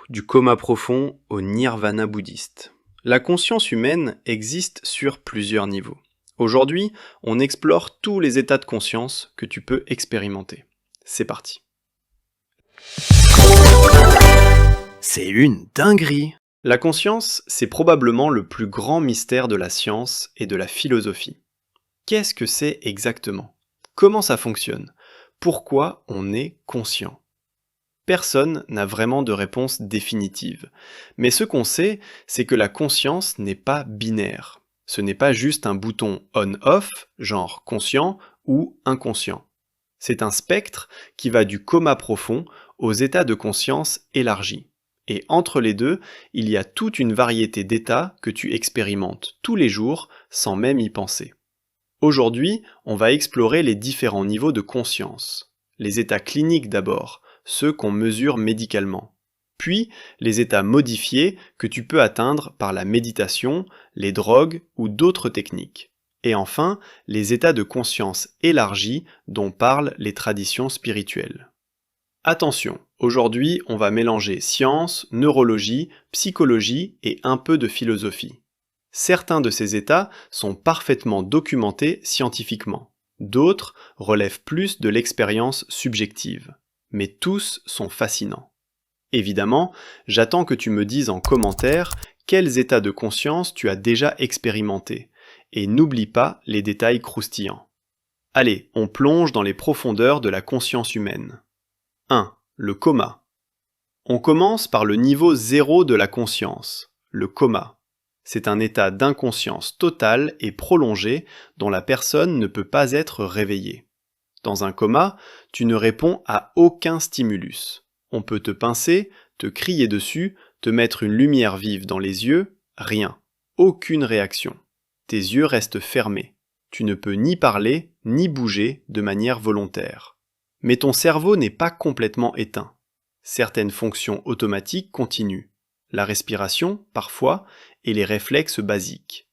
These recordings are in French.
du coma profond au nirvana bouddhiste. La conscience humaine existe sur plusieurs niveaux. Aujourd'hui, on explore tous les états de conscience que tu peux expérimenter. C'est parti. C'est une dinguerie! La conscience, c'est probablement le plus grand mystère de la science et de la philosophie. Qu'est-ce que c'est exactement? Comment ça fonctionne? Pourquoi on est conscient? Personne n'a vraiment de réponse définitive. Mais ce qu'on sait, c'est que la conscience n'est pas binaire. Ce n'est pas juste un bouton on-off, genre conscient ou inconscient. C'est un spectre qui va du coma profond aux états de conscience élargis. Et entre les deux, il y a toute une variété d'états que tu expérimentes tous les jours sans même y penser. Aujourd'hui, on va explorer les différents niveaux de conscience. Les états cliniques d'abord, ceux qu'on mesure médicalement. Puis, les états modifiés que tu peux atteindre par la méditation, les drogues ou d'autres techniques. Et enfin, les états de conscience élargis dont parlent les traditions spirituelles. Attention, aujourd'hui, on va mélanger science, neurologie, psychologie et un peu de philosophie. Certains de ces états sont parfaitement documentés scientifiquement. D'autres relèvent plus de l'expérience subjective. Mais tous sont fascinants. Évidemment, j'attends que tu me dises en commentaire quels états de conscience tu as déjà expérimentés, et n'oublie pas les détails croustillants. Allez, on plonge dans les profondeurs de la conscience humaine. 1. Le coma. On commence par le niveau 0 de la conscience, le coma. C'est un état d'inconscience totale et prolongé dont la personne ne peut pas être réveillée. Dans un coma, tu ne réponds à aucun stimulus. On peut te pincer, te crier dessus, te mettre une lumière vive dans les yeux, rien. Aucune réaction. Tes yeux restent fermés. Tu ne peux ni parler, ni bouger de manière volontaire. Mais ton cerveau n'est pas complètement éteint. Certaines fonctions automatiques continuent. La respiration, parfois, et les réflexes basiques.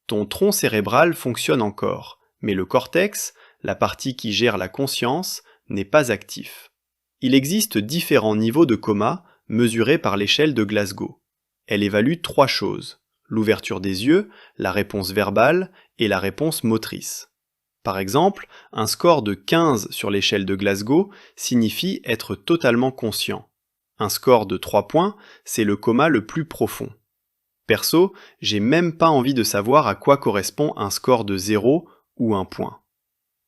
Ton tronc cérébral fonctionne encore, mais le cortex, la partie qui gère la conscience, n'est pas actif. Il existe différents niveaux de coma mesurés par l'échelle de Glasgow. Elle évalue 3 choses, l'ouverture des yeux, la réponse verbale et la réponse motrice. Par exemple, un score de 15 sur l'échelle de Glasgow signifie être totalement conscient. Un score de 3 points, c'est le coma le plus profond. Perso, j'ai même pas envie de savoir à quoi correspond un score de 0 ou 1 point.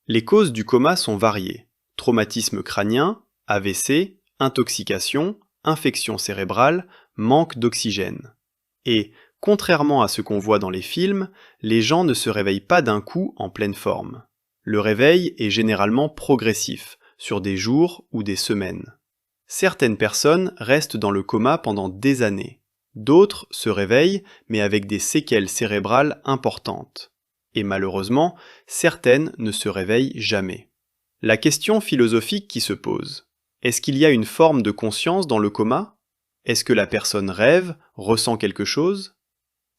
Les causes du coma sont variées. Traumatisme crânien, AVC, intoxication, infection cérébrale, manque d'oxygène. Et, contrairement à ce qu'on voit dans les films, les gens ne se réveillent pas d'un coup en pleine forme. Le réveil est généralement progressif, sur des jours ou des semaines. Certaines personnes restent dans le coma pendant des années. D'autres se réveillent, mais avec des séquelles cérébrales importantes. Et malheureusement, certaines ne se réveillent jamais. La question philosophique qui se pose, est-ce qu'il y a une forme de conscience dans le coma? Est-ce que la personne rêve, ressent quelque chose?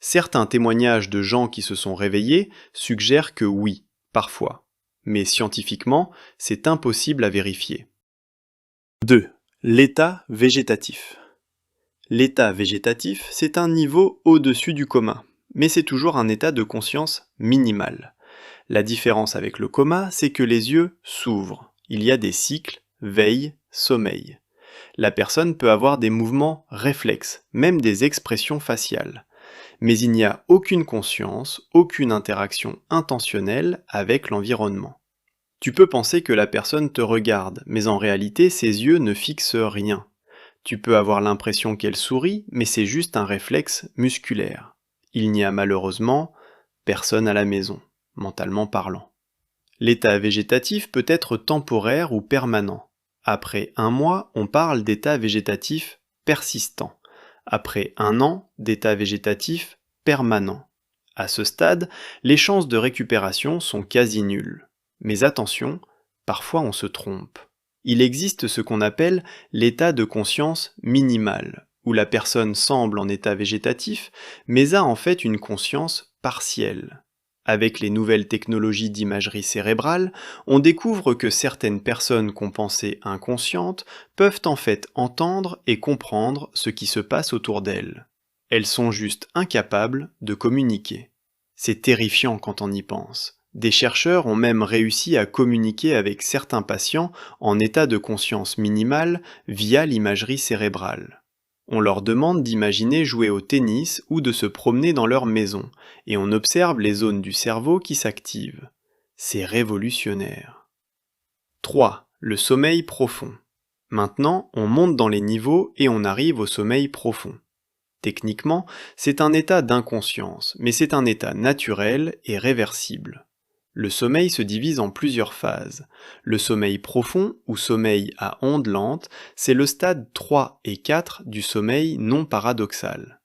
Certains témoignages de gens qui se sont réveillés suggèrent que oui, parfois. Mais scientifiquement, c'est impossible à vérifier. 2. L'état végétatif. L'état végétatif, c'est un niveau au-dessus du coma, mais c'est toujours un état de conscience minimal. La différence avec le coma, c'est que les yeux s'ouvrent. Il y a des cycles, veille, sommeil. La personne peut avoir des mouvements réflexes, même des expressions faciales. Mais il n'y a aucune conscience, aucune interaction intentionnelle avec l'environnement. Tu peux penser que la personne te regarde, mais en réalité, ses yeux ne fixent rien. Tu peux avoir l'impression qu'elle sourit, mais c'est juste un réflexe musculaire. Il n'y a malheureusement personne à la maison, mentalement parlant. L'état végétatif peut être temporaire ou permanent. Après 1 mois, on parle d'état végétatif persistant. Après 1 an, d'état végétatif permanent. À ce stade, les chances de récupération sont quasi nulles. Mais attention, parfois on se trompe. Il existe ce qu'on appelle l'état de conscience minimal, où la personne semble en état végétatif, mais a en fait une conscience partielle. Avec les nouvelles technologies d'imagerie cérébrale, on découvre que certaines personnes qu'on pensait inconscientes peuvent en fait entendre et comprendre ce qui se passe autour d'elles. Elles sont juste incapables de communiquer. C'est terrifiant quand on y pense. Des chercheurs ont même réussi à communiquer avec certains patients en état de conscience minimale via l'imagerie cérébrale. On leur demande d'imaginer jouer au tennis ou de se promener dans leur maison, et on observe les zones du cerveau qui s'activent. C'est révolutionnaire. 3. Le sommeil profond. Maintenant, on monte dans les niveaux et on arrive au sommeil profond. Techniquement, c'est un état d'inconscience, mais c'est un état naturel et réversible. Le sommeil se divise en plusieurs phases. Le sommeil profond ou sommeil à ondes lentes, c'est le stade 3 et 4 du sommeil non paradoxal.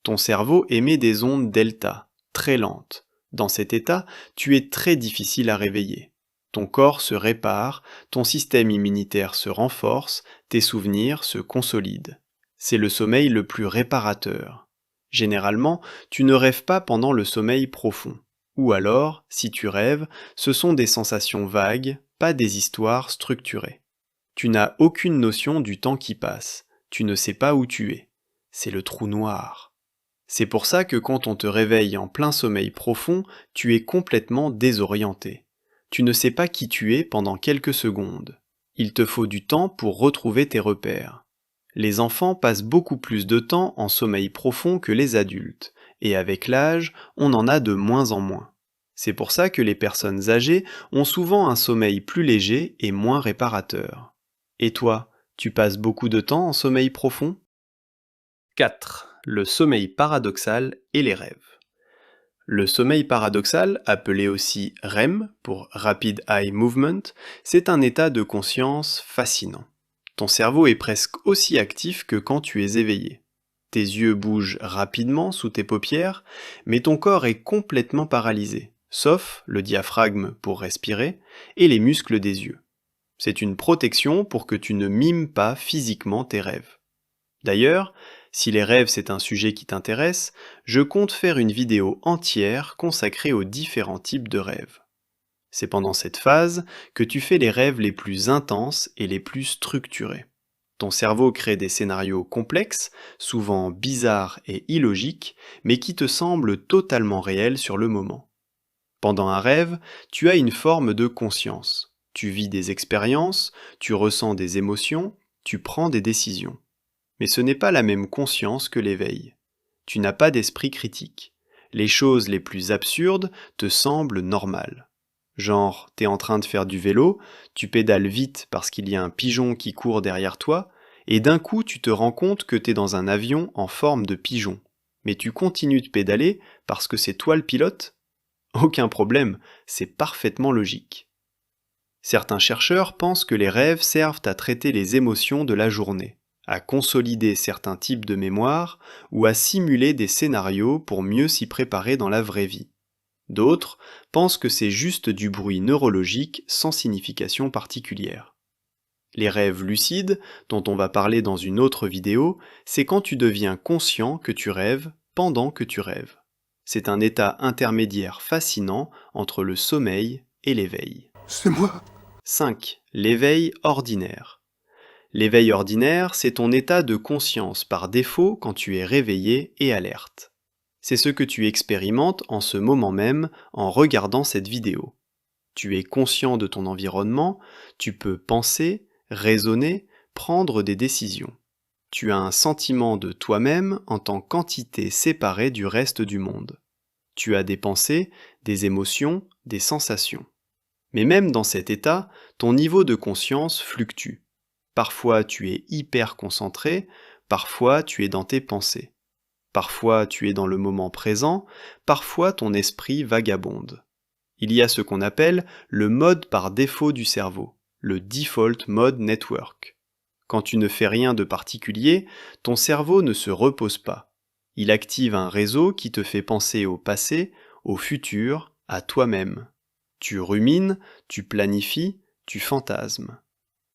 Ton cerveau émet des ondes delta, très lentes. Dans cet état, tu es très difficile à réveiller. Ton corps se répare, ton système immunitaire se renforce, tes souvenirs se consolident. C'est le sommeil le plus réparateur. Généralement, tu ne rêves pas pendant le sommeil profond. Ou alors, si tu rêves, ce sont des sensations vagues, pas des histoires structurées. Tu n'as aucune notion du temps qui passe, tu ne sais pas où tu es. C'est le trou noir. C'est pour ça que quand on te réveille en plein sommeil profond, tu es complètement désorienté. Tu ne sais pas qui tu es pendant quelques secondes. Il te faut du temps pour retrouver tes repères. Les enfants passent beaucoup plus de temps en sommeil profond que les adultes, et avec l'âge, on en a de moins en moins. C'est pour ça que les personnes âgées ont souvent un sommeil plus léger et moins réparateur. Et toi, tu passes beaucoup de temps en sommeil profond ? 4. Le sommeil paradoxal et les rêves. Le sommeil paradoxal, appelé aussi REM pour Rapid Eye Movement, c'est un état de conscience fascinant. Ton cerveau est presque aussi actif que quand tu es éveillé. Tes yeux bougent rapidement sous tes paupières, mais ton corps est complètement paralysé, sauf le diaphragme pour respirer et les muscles des yeux. C'est une protection pour que tu ne mimes pas physiquement tes rêves. D'ailleurs, si les rêves c'est un sujet qui t'intéresse, je compte faire une vidéo entière consacrée aux différents types de rêves. C'est pendant cette phase que tu fais les rêves les plus intenses et les plus structurés. Ton cerveau crée des scénarios complexes, souvent bizarres et illogiques, mais qui te semblent totalement réels sur le moment. Pendant un rêve, tu as une forme de conscience. Tu vis des expériences, tu ressens des émotions, tu prends des décisions. Mais ce n'est pas la même conscience que l'éveil. Tu n'as pas d'esprit critique. Les choses les plus absurdes te semblent normales. Genre, t'es en train de faire du vélo, tu pédales vite parce qu'il y a un pigeon qui court derrière toi, et d'un coup tu te rends compte que t'es dans un avion en forme de pigeon. Mais tu continues de pédaler parce que c'est toi le pilote ? Aucun problème, c'est parfaitement logique. Certains chercheurs pensent que les rêves servent à traiter les émotions de la journée, à consolider certains types de mémoire ou à simuler des scénarios pour mieux s'y préparer dans la vraie vie. D'autres pensent que c'est juste du bruit neurologique sans signification particulière. Les rêves lucides, dont on va parler dans une autre vidéo, c'est quand tu deviens conscient que tu rêves pendant que tu rêves. C'est un état intermédiaire fascinant entre le sommeil et l'éveil. C'est moi. 5. L'éveil ordinaire. L'éveil ordinaire, c'est ton état de conscience par défaut quand tu es réveillé et alerte. C'est ce que tu expérimentes en ce moment même en regardant cette vidéo. Tu es conscient de ton environnement, tu peux penser, raisonner, prendre des décisions. Tu as un sentiment de toi-même en tant qu'entité séparée du reste du monde. Tu as des pensées, des émotions, des sensations. Mais même dans cet état, ton niveau de conscience fluctue. Parfois tu es hyper concentré, parfois tu es dans tes pensées. Parfois tu es dans le moment présent, parfois ton esprit vagabonde. Il y a ce qu'on appelle le mode par défaut du cerveau, le Default Mode Network. Quand tu ne fais rien de particulier, ton cerveau ne se repose pas. Il active un réseau qui te fait penser au passé, au futur, à toi-même. Tu rumines, tu planifies, tu fantasmes.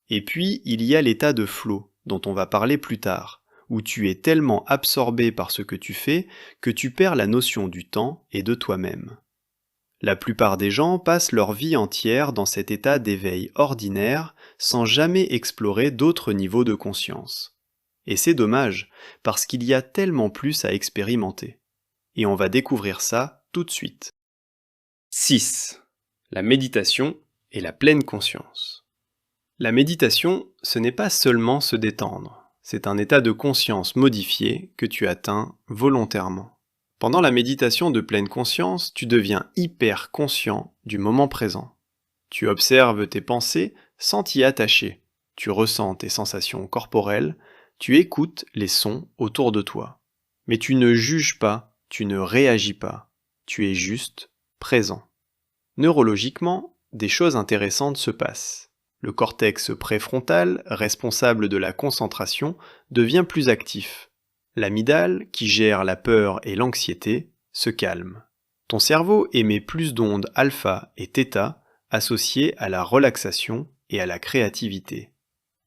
Et puis, il y a l'état de flow, dont on va parler plus tard, où tu es tellement absorbé par ce que tu fais que tu perds la notion du temps et de toi-même. La plupart des gens passent leur vie entière dans cet état d'éveil ordinaire sans jamais explorer d'autres niveaux de conscience. Et c'est dommage, parce qu'il y a tellement plus à expérimenter. Et on va découvrir ça tout de suite. 6. La méditation et la pleine conscience. La méditation, ce n'est pas seulement se détendre, c'est un état de conscience modifié que tu atteins volontairement. Pendant la méditation de pleine conscience, tu deviens hyper conscient du moment présent. Tu observes tes pensées sans t'y attacher, tu ressens tes sensations corporelles, tu écoutes les sons autour de toi. Mais tu ne juges pas, tu ne réagis pas, tu es juste présent. Neurologiquement, des choses intéressantes se passent. Le cortex préfrontal, responsable de la concentration, devient plus actif. L'amygdale, qui gère la peur et l'anxiété, se calme. Ton cerveau émet plus d'ondes alpha et θ associées à la relaxation et à la créativité.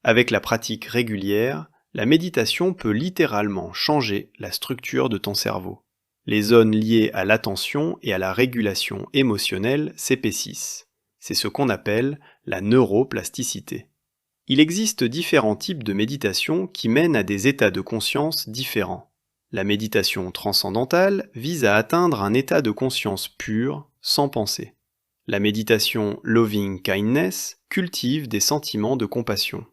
Avec la pratique régulière, la méditation peut littéralement changer la structure de ton cerveau. Les zones liées à l'attention et à la régulation émotionnelle s'épaississent. C'est ce qu'on appelle la neuroplasticité. Il existe différents types de méditation qui mènent à des états de conscience différents. La méditation transcendantale vise à atteindre un état de conscience pur, sans pensée. La méditation loving kindness cultive des sentiments de compassion.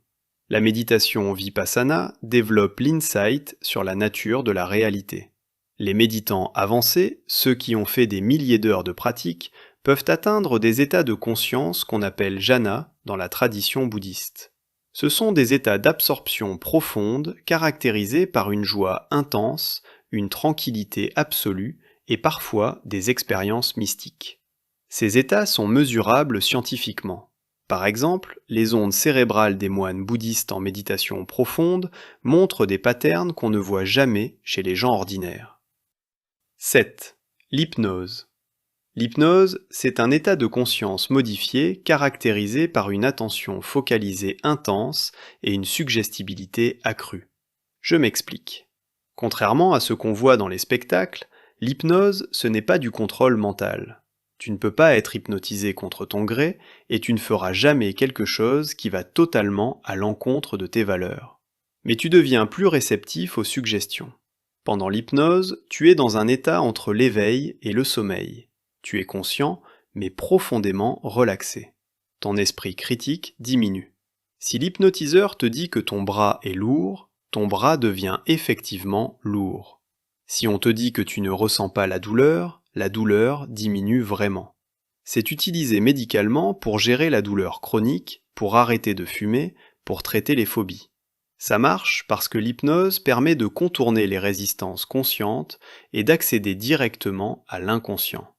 La méditation vipassana développe l'insight sur la nature de la réalité. Les méditants avancés, ceux qui ont fait des milliers d'heures de pratique, peuvent atteindre des états de conscience qu'on appelle jhana dans la tradition bouddhiste. Ce sont des états d'absorption profonde caractérisés par une joie intense, une tranquillité absolue et parfois des expériences mystiques. Ces états sont mesurables scientifiquement. Par exemple, les ondes cérébrales des moines bouddhistes en méditation profonde montrent des patterns qu'on ne voit jamais chez les gens ordinaires. 7. L'hypnose. L'hypnose, c'est un état de conscience modifié caractérisé par une attention focalisée intense et une suggestibilité accrue. Je m'explique. Contrairement à ce qu'on voit dans les spectacles, l'hypnose, ce n'est pas du contrôle mental. Tu ne peux pas être hypnotisé contre ton gré et tu ne feras jamais quelque chose qui va totalement à l'encontre de tes valeurs. Mais tu deviens plus réceptif aux suggestions. Pendant l'hypnose, tu es dans un état entre l'éveil et le sommeil. Tu es conscient, mais profondément relaxé. Ton esprit critique diminue. Si l'hypnotiseur te dit que ton bras est lourd, ton bras devient effectivement lourd. Si on te dit que tu ne ressens pas la douleur diminue vraiment. C'est utilisé médicalement pour gérer la douleur chronique, pour arrêter de fumer, pour traiter les phobies. Ça marche parce que l'hypnose permet de contourner les résistances conscientes et d'accéder directement à l'inconscient.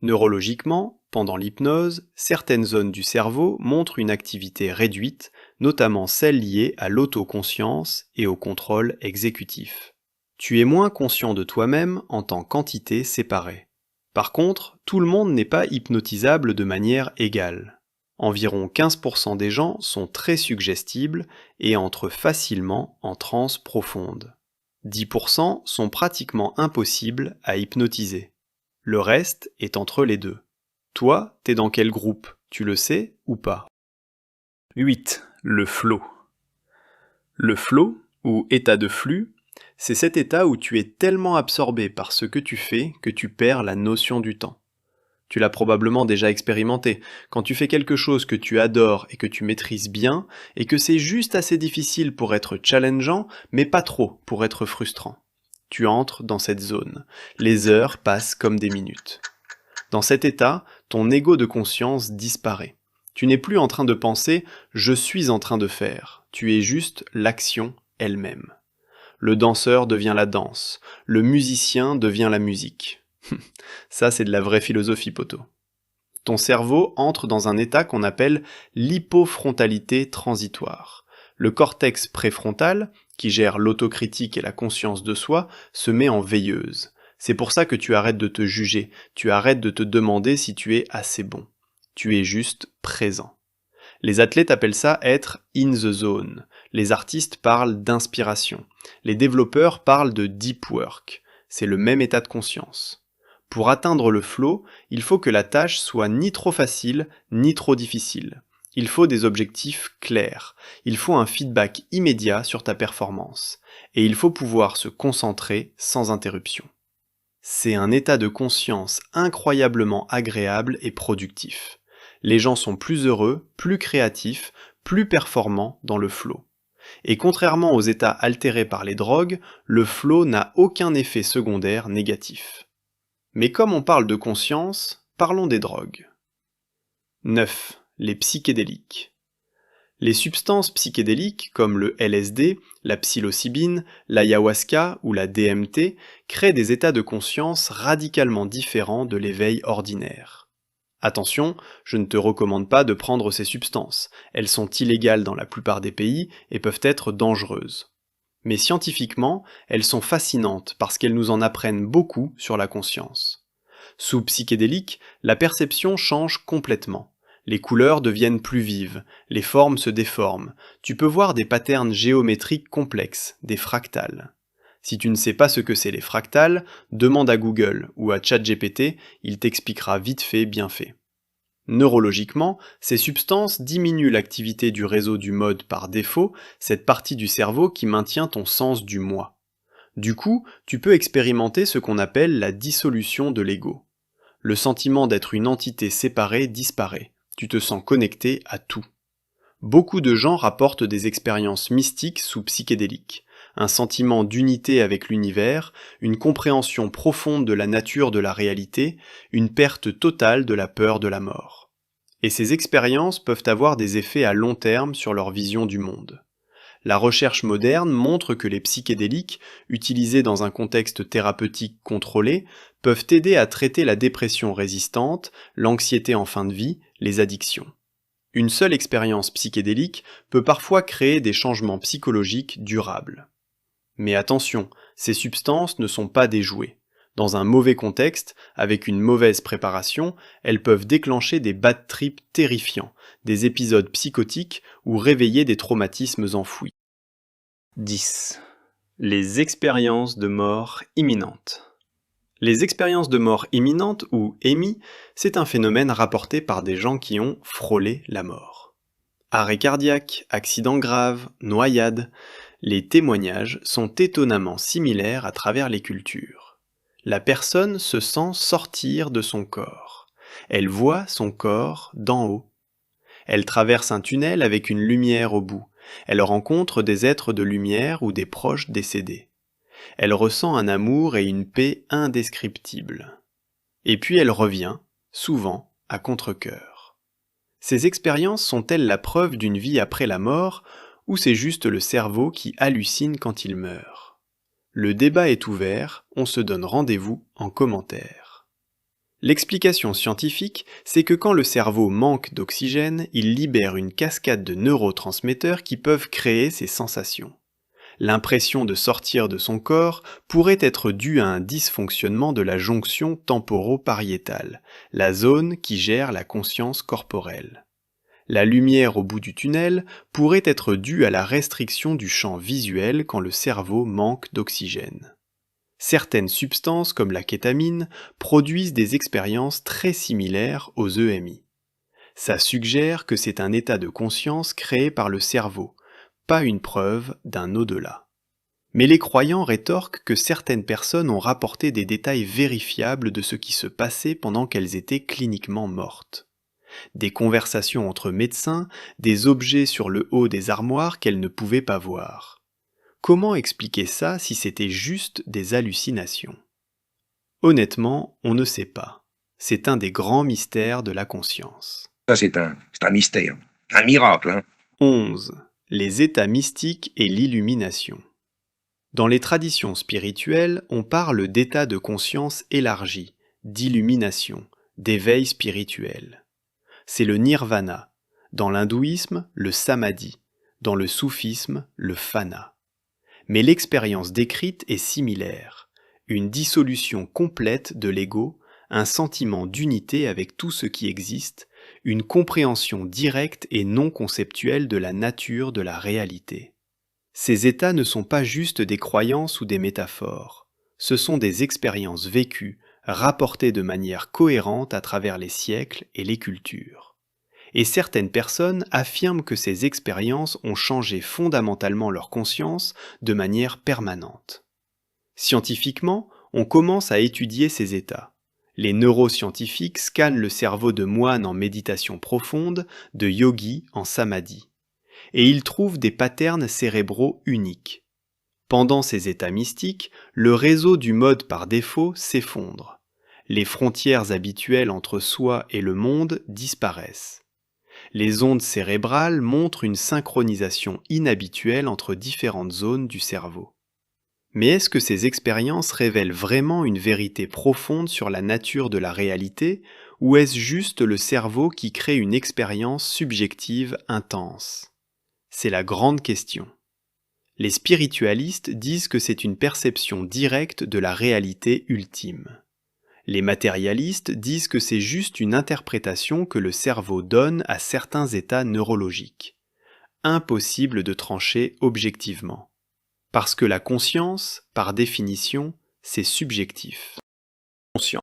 Neurologiquement, pendant l'hypnose, certaines zones du cerveau montrent une activité réduite, notamment celles liées à l'autoconscience et au contrôle exécutif. Tu es moins conscient de toi-même en tant qu'entité séparée. Par contre, tout le monde n'est pas hypnotisable de manière égale. Environ 15% des gens sont très suggestibles et entrent facilement en transe profonde. 10% sont pratiquement impossibles à hypnotiser. Le reste est entre les deux. Toi, t'es dans quel groupe? Tu le sais ou pas? 8. Le flow. Le flow, ou état de flux, c'est cet état où tu es tellement absorbé par ce que tu fais que tu perds la notion du temps. Tu l'as probablement déjà expérimenté, quand tu fais quelque chose que tu adores et que tu maîtrises bien, et que c'est juste assez difficile pour être challengeant, mais pas trop pour être frustrant. Tu entres dans cette zone. Les heures passent comme des minutes. Dans cet état, ton ego de conscience disparaît. Tu n'es plus en train de penser « je suis en train de faire ». Tu es juste l'action elle-même. Le danseur devient la danse. Le musicien devient la musique. Ça, c'est de la vraie philosophie, poto. Ton cerveau entre dans un état qu'on appelle l'hypofrontalité transitoire. Le cortex préfrontal, qui gère l'autocritique et la conscience de soi, se met en veilleuse. C'est pour ça que tu arrêtes de te juger, tu arrêtes de te demander si tu es assez bon. Tu es juste présent. Les athlètes appellent ça être in the zone. Les artistes parlent d'inspiration. Les développeurs parlent de deep work. C'est le même état de conscience. Pour atteindre le flow, il faut que la tâche soit ni trop facile, ni trop difficile. Il faut des objectifs clairs, il faut un feedback immédiat sur ta performance, et il faut pouvoir se concentrer sans interruption. C'est un état de conscience incroyablement agréable et productif. Les gens sont plus heureux, plus créatifs, plus performants dans le flow. Et contrairement aux états altérés par les drogues, le flow n'a aucun effet secondaire négatif. Mais comme on parle de conscience, parlons des drogues. 9. Les psychédéliques. Les substances psychédéliques, comme le LSD, la psilocybine, l'ayahuasca ou la DMT, créent des états de conscience radicalement différents de l'éveil ordinaire. Attention, je ne te recommande pas de prendre ces substances, elles sont illégales dans la plupart des pays et peuvent être dangereuses. Mais scientifiquement, elles sont fascinantes parce qu'elles nous en apprennent beaucoup sur la conscience. Sous psychédélique, la perception change complètement. Les couleurs deviennent plus vives, les formes se déforment, tu peux voir des patterns géométriques complexes, des fractales. Si tu ne sais pas ce que c'est les fractales, demande à Google ou à ChatGPT, il t'expliquera vite fait, bien fait. Neurologiquement, ces substances diminuent l'activité du réseau du mode par défaut, cette partie du cerveau qui maintient ton sens du moi. Du coup, tu peux expérimenter ce qu'on appelle la dissolution de l'ego. Le sentiment d'être une entité séparée disparaît. Tu te sens connecté à tout. Beaucoup de gens rapportent des expériences mystiques sous psychédéliques, un sentiment d'unité avec l'univers, une compréhension profonde de la nature de la réalité, une perte totale de la peur de la mort. Et ces expériences peuvent avoir des effets à long terme sur leur vision du monde. La recherche moderne montre que les psychédéliques, utilisés dans un contexte thérapeutique contrôlé, peuvent aider à traiter la dépression résistante, l'anxiété en fin de vie, les addictions. Une seule expérience psychédélique peut parfois créer des changements psychologiques durables. Mais attention, ces substances ne sont pas des jouets. Dans un mauvais contexte, avec une mauvaise préparation, elles peuvent déclencher des bad trips terrifiants, des épisodes psychotiques ou réveiller des traumatismes enfouis. 10. Les expériences de mort imminente. Les expériences de mort imminente, ou EMI, c'est un phénomène rapporté par des gens qui ont frôlé la mort. Arrêt cardiaque, accident grave, noyade, les témoignages sont étonnamment similaires à travers les cultures. La personne se sent sortir de son corps. Elle voit son corps d'en haut. Elle traverse un tunnel avec une lumière au bout. Elle rencontre des êtres de lumière ou des proches décédés. Elle ressent un amour et une paix indescriptibles. Et puis elle revient, souvent, à contre-cœur. Ces expériences sont-elles la preuve d'une vie après la mort, ou c'est juste le cerveau qui hallucine quand il meurt ? Le débat est ouvert, on se donne rendez-vous en commentaire. L'explication scientifique, c'est que quand le cerveau manque d'oxygène, il libère une cascade de neurotransmetteurs qui peuvent créer ces sensations. L'impression de sortir de son corps pourrait être due à un dysfonctionnement de la jonction temporopariétale, la zone qui gère la conscience corporelle. La lumière au bout du tunnel pourrait être due à la restriction du champ visuel quand le cerveau manque d'oxygène. Certaines substances comme la kétamine produisent des expériences très similaires aux EMI. Ça suggère que c'est un état de conscience créé par le cerveau, pas une preuve d'un au-delà. Mais les croyants rétorquent que certaines personnes ont rapporté des détails vérifiables de ce qui se passait pendant qu'elles étaient cliniquement mortes. Des conversations entre médecins, des objets sur le haut des armoires qu'elles ne pouvaient pas voir. Comment expliquer ça si c'était juste des hallucinations ? Honnêtement, on ne sait pas. C'est un des grands mystères de la conscience. Ça, c'est un mystère, un miracle. Hein. 11. Les états mystiques et l'illumination. Dans les traditions spirituelles, on parle d'états de conscience élargi, d'illumination, d'éveil spirituel. C'est le nirvana, dans l'hindouisme, le samadhi, dans le soufisme, le fana. Mais l'expérience décrite est similaire, une dissolution complète de l'ego, un sentiment d'unité avec tout ce qui existe, une compréhension directe et non conceptuelle de la nature de la réalité. Ces états ne sont pas juste des croyances ou des métaphores, ce sont des expériences vécues, rapportées de manière cohérente à travers les siècles et les cultures. Et certaines personnes affirment que ces expériences ont changé fondamentalement leur conscience de manière permanente. Scientifiquement, on commence à étudier ces états. Les neuroscientifiques scannent le cerveau de moines en méditation profonde, de yogis en samadhi. Et ils trouvent des patterns cérébraux uniques. Pendant ces états mystiques, le réseau du mode par défaut s'effondre. Les frontières habituelles entre soi et le monde disparaissent. Les ondes cérébrales montrent une synchronisation inhabituelle entre différentes zones du cerveau. Mais est-ce que ces expériences révèlent vraiment une vérité profonde sur la nature de la réalité, ou est-ce juste le cerveau qui crée une expérience subjective intense ? C'est la grande question. Les spiritualistes disent que c'est une perception directe de la réalité ultime. Les matérialistes disent que c'est juste une interprétation que le cerveau donne à certains états neurologiques. Impossible de trancher objectivement. Parce que la conscience, par définition, c'est subjectif.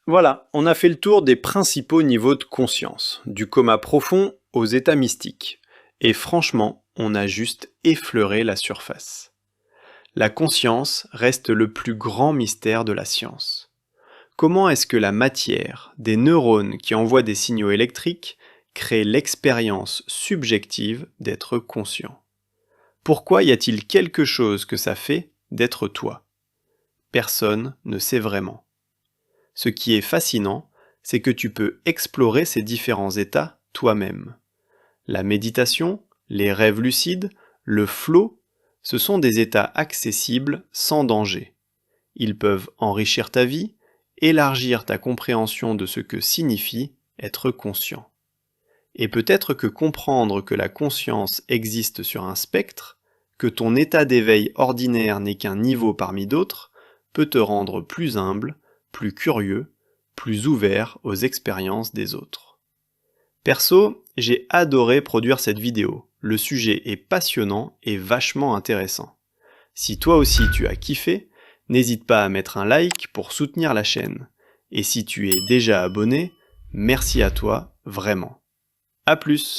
Voilà, on a fait le tour des principaux niveaux de conscience, du coma profond aux états mystiques. Et franchement, on a juste effleuré la surface. La conscience reste le plus grand mystère de la science. Comment est-ce que la matière, des neurones qui envoient des signaux électriques, crée l'expérience subjective d'être conscient ? Pourquoi y a-t-il quelque chose que ça fait d'être toi ? Personne ne sait vraiment. Ce qui est fascinant, c'est que tu peux explorer ces différents états toi-même. La méditation, les rêves lucides, le flow, ce sont des états accessibles sans danger. Ils peuvent enrichir ta vie, élargir ta compréhension de ce que signifie être conscient. Et peut-être que comprendre que la conscience existe sur un spectre, que ton état d'éveil ordinaire n'est qu'un niveau parmi d'autres, peut te rendre plus humble, plus curieux, plus ouvert aux expériences des autres. Perso, j'ai adoré produire cette vidéo. Le sujet est passionnant et vachement intéressant. Si toi aussi tu as kiffé, n'hésite pas à mettre un like pour soutenir la chaîne. Et si tu es déjà abonné, merci à toi, vraiment. À plus!